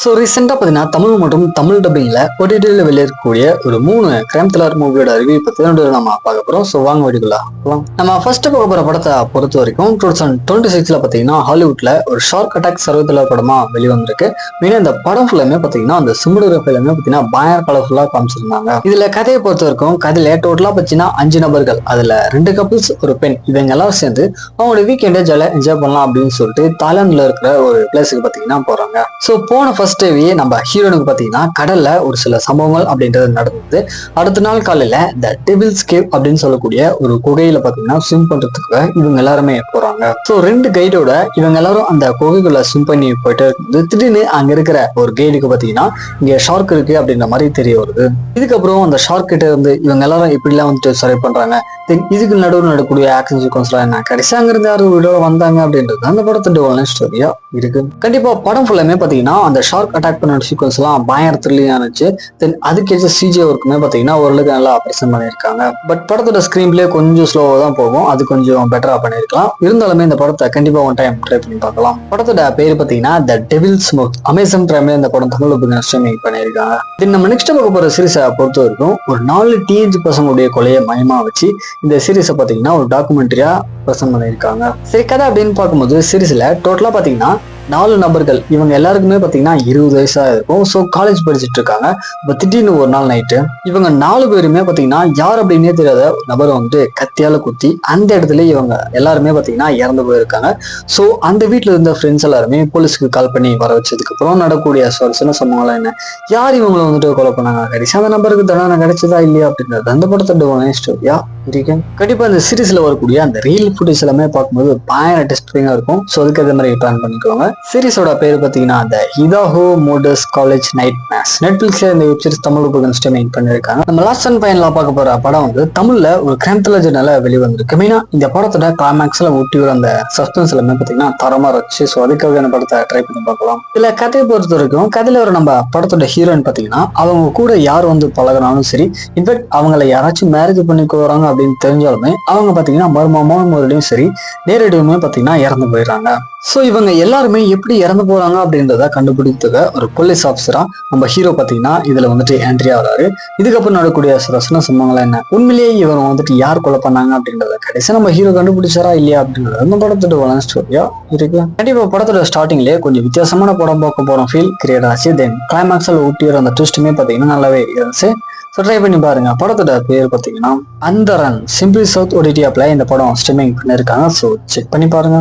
So ரீசெண்டாக பார்த்தீங்கன்னா தமிழ் மற்றும் தமிழ் டப்பிங்கில் OTT வெளியிருக்கக்கூடிய ஒரு 3 கிரைம் த்ரில்லர் மூவியோட ரிவ்யூ பற்றி நம்ம பார்க்க போகிறோம். ஸோ வாங்க வீடியோக்குள்ள போகலாம். நம்ம ஃபர்ஸ்ட் பார்க்க போகிற படத்தை பொறுத்த வரைக்கும் 2026 பார்த்தீங்கன்னா ஹாலிவுட்ல ஒரு ஷார்க் அட்டாக் சர்வைத்தலர் படமாக வெளிவந்திருக்கு. மெயினாக இந்த படம் ஃபுல்லாமே பார்த்தீங்கன்னா அந்த சிமுலர் எல்லாமே பார்த்தீங்கன்னா பயங்கர கலர்ஃபுல்லாக காமிச்சிருந்தாங்க. இதில் கதையை பொறுத்த வரைக்கும் கதையில டோட்டலாக பார்த்தீங்கன்னா 5 நபர்கள், அதில் 2 கப்பிள்ஸ் ஒரு பெண், இவங்க எல்லாரும் சேர்ந்து அவங்களோட வீக்கெண்டே ஜாலியாக என்ஜாய் பண்ணலாம் அப்படின்னு சொல்லிட்டு தாய்லாந்துல இருக்கிற ஒரு பிளேஸுக்கு பார்த்தீங்கன்னா போறாங்க. ஸோ போன ஃபர்ஸ்ட் டேவே நம்ம ஹீரோனுக்கு பார்த்தீங்கன்னா கடல்ல ஒரு சில சம்பவங்கள் அப்படின்றது நடந்தது. அடுத்த நாள் காலையில த டெவில்ஸ் கேவ் அப்படின்னு சொல்லக்கூடிய ஒரு குகையில பார்த்தீங்கன்னா ஸ்விம் பண்றதுக்கு இவங்க எல்லாருமே போறாங்க. ஸோ 2 கைடோட இவங்க எல்லாரும் அந்த குகைக்குள்ள ஸ்விம் பண்ணி போயிட்டு இருக்கும்போது திடீர்னு அங்க இருக்கிற ஒரு கைடுக்கு பார்த்தீங்கன்னா இங்க ஷார்க் இருக்கு அப்படின்ற மாதிரி தெரிய வருது. இதுக்கப்புறம் அந்த ஷார்க் கிட்ட இருந்து இவங்க எல்லாரும் இப்படிலாம் வந்துட்டு சர்வை பண்றாங்க. இதுக்கு நடுவில் நடக்கூடிய ஆக்ஷன் சீக்வன்ஸ்லாம் என்ன, கடைசி அங்கிருந்து யாரும் வீடியோ வந்தாங்க அப்படின்றது அந்த படத்தோட ஸ்டோரியா இருக்கு. கண்டிப்பா படம் ஃபுல்லாமே பாத்தீங்கன்னா அந்த ஷார்க் அட்டாக் பண்ண சீக்வன்ஸ் எல்லாம் பயங்கர த்ரில்லிங்கா இருந்துச்சு. தென் அதுக்கேற்ற CGI ஒர்க்குமே பாத்தீங்கன்னா ஓரளவுக்கு நல்லா பிரசன்ட் பண்ணியிருக்காங்க. பட் படத்தோட ஸ்கிரீன் பிளே கொஞ்சம் ஸ்லோவா தான் போகும், அது கொஞ்சம் பெட்டரா பண்ணிருக்கலாம். இருந்தாலுமே இந்த படத்தை கண்டிப்பா ஒன் டைம் ட்ரை பண்ணி பார்க்கலாம். படத்தோட பேர் பாத்தீங்கன்னா த டெவில்ஸ் மவுத். அமேசான் பிரைம்ல இந்த படம் தமிழ் ஸ்ட்ரீமிங் பண்ணியிருக்காங்க. தென் நம்ம நெக்ஸ்ட் பார்க்க போற சீரிஸை பொறுத்த வரைக்கும் ஒரு 4 டீனேஜ் பசங்களுடைய கொலையை மையமா வச்சு இந்த சீரிஸை பாத்தீங்கன்னா ஒரு டாக்குமெண்ட்ரியா பிரசன்ட் பண்ணியிருக்காங்க. சரி, கதை அப்படின்னு பார்க்கும்போது சீரிஸ்ல டோட்டலா பாத்தீங்கன்னா 4 நபர்கள், இவங்க எல்லாருக்குமே பாத்தீங்கன்னா 20 வயசா இருக்கும். ஸோ காலேஜ் படிச்சுட்டு இருக்காங்க. இப்போ திடீர்னு ஒரு நாள் நைட்டு இவங்க 4 பேருமே பாத்தீங்கன்னா யார் அப்படின்னே தெரியாத நபரை வந்துட்டு கத்தியால குத்தி அந்த இடத்துல இவங்க எல்லாருமே பாத்தீங்கன்னா இறந்து போயிருக்காங்க. ஸோ அந்த வீட்டுல இருந்த ஃப்ரெண்ட்ஸ் எல்லாருமே போலீஸ்க்கு கால் பண்ணி வர வச்சதுக்கு அப்புறம் நடக்கூடிய சின்ன சம்பவங்கள்லாம் என்ன, யார் இவங்களை வந்துட்டு கொலை பண்ணாங்க, கடைசி அந்த நபருக்கு தண்டனை கிடைச்சதா இல்லையா அப்படின்றது அந்த படத்தோட ஸ்டோரியா இருக்கு. கண்டிப்பா இந்த சீரிஸ்ல வரக்கூடிய அந்த ரீல் ஃபுட்டேஜ் எல்லாமே பார்க்கும்போது பயங்கர டெஸ்டிங்கா இருக்கும். ஸோ அதுக்கு அதே மாதிரி பிளான் பண்ணிக்கோங்க. சீரிஸோட பேர் பாத்தீங்கன்னா த இதாஹோ மோடர்ஸ் காலேஜ் நைட் மேஸ். நெட்ஃபிளிக்ஸ்ல இந்த வெப் சீரிஸ் தமிழ் ஸ்ட்ரீமிங் பண்ணிருக்காங்க. நம்ம லாஸ்ட் அண்ட் ஃபைனலா பார்க்க போற படம் வந்து தமிழ்ல ஒரு கிரைம் த்ரில்லர் ஜெனரல்ல வெளிவந்திருக்கு. மெயினா இந்த படத்தோட கிளைமேக்ஸ்ல ஊட்டி வர அந்த சஸ்பென்ஸ் எல்லாமே பாத்தீங்கன்னா தரமா இருந்துச்சு. ஸோ அதுக்காக இந்த படத்தை ட்ரை பண்ணி பார்க்கலாம். இதுல கதையை பொறுத்த வரைக்கும் கதையில ஒரு நம்ம படத்தோட ஹீரோயின் பாத்தீங்கன்னா அவங்க கூட யார் வந்து பழகினாலும் சரி, இன்ஃபேக்ட் அவங்களை யாராச்சும் மேரேஜ் பண்ணிக்க வராங்க அப்படின்னு தெரிஞ்சாலுமே அவங்க பாத்தீங்கன்னா மர்மமான முறையிலையும் சரி நேரடியுமே பாத்தீங்கன்னா இறந்து போயிடுறாங்க. ஸோ இவங்க எல்லாருமே எப்படி இறந்து போறாங்க அப்படின்றத கண்டுபிடித்துக்க ஒரு போலீஸ் ஆஃபீஸரா நம்ம ஹீரோ பாத்தீங்கன்னா இதுல வந்துட்டு என்ட்ரி ஆகிறாரு. இதுக்கப்புறம் நடக்கூடிய சில சம்பவங்கள் என்ன, உண்மையிலேயே இவங்க வந்துட்டு யார் கொலை பண்ணாங்க அப்படின்றத கடைசி நம்ம ஹீரோ கண்டுபிடிச்சாரா இல்லையா அப்படின்றது அந்த படத்தோட ஸ்டோரியா இருக்கு. கண்டிப்பா படத்தோட ஸ்டார்டிங்லேயே கொஞ்சம் வித்தியாசமான படம் பார்க்க போற ஃபீல் கிரியேட் ஆச்சு. தென் கிளைமேக்ஸ்ல ஊட்டி வர அந்த ட்விஸ்ட்டுமே பாத்தீங்கன்னா நல்லாவே இருந்துச்சு. ஸோ ட்ரை பண்ணி பாருங்க. படத்தோட பேர் பார்த்தீங்கன்னா அந்தரன். சிம்பிளி சவுத் OTT ஆப்ல இந்த படம் ஸ்ட்ரீமிங் பண்ணியிருக்காங்க. ஸோ செக் பண்ணி பாருங்க.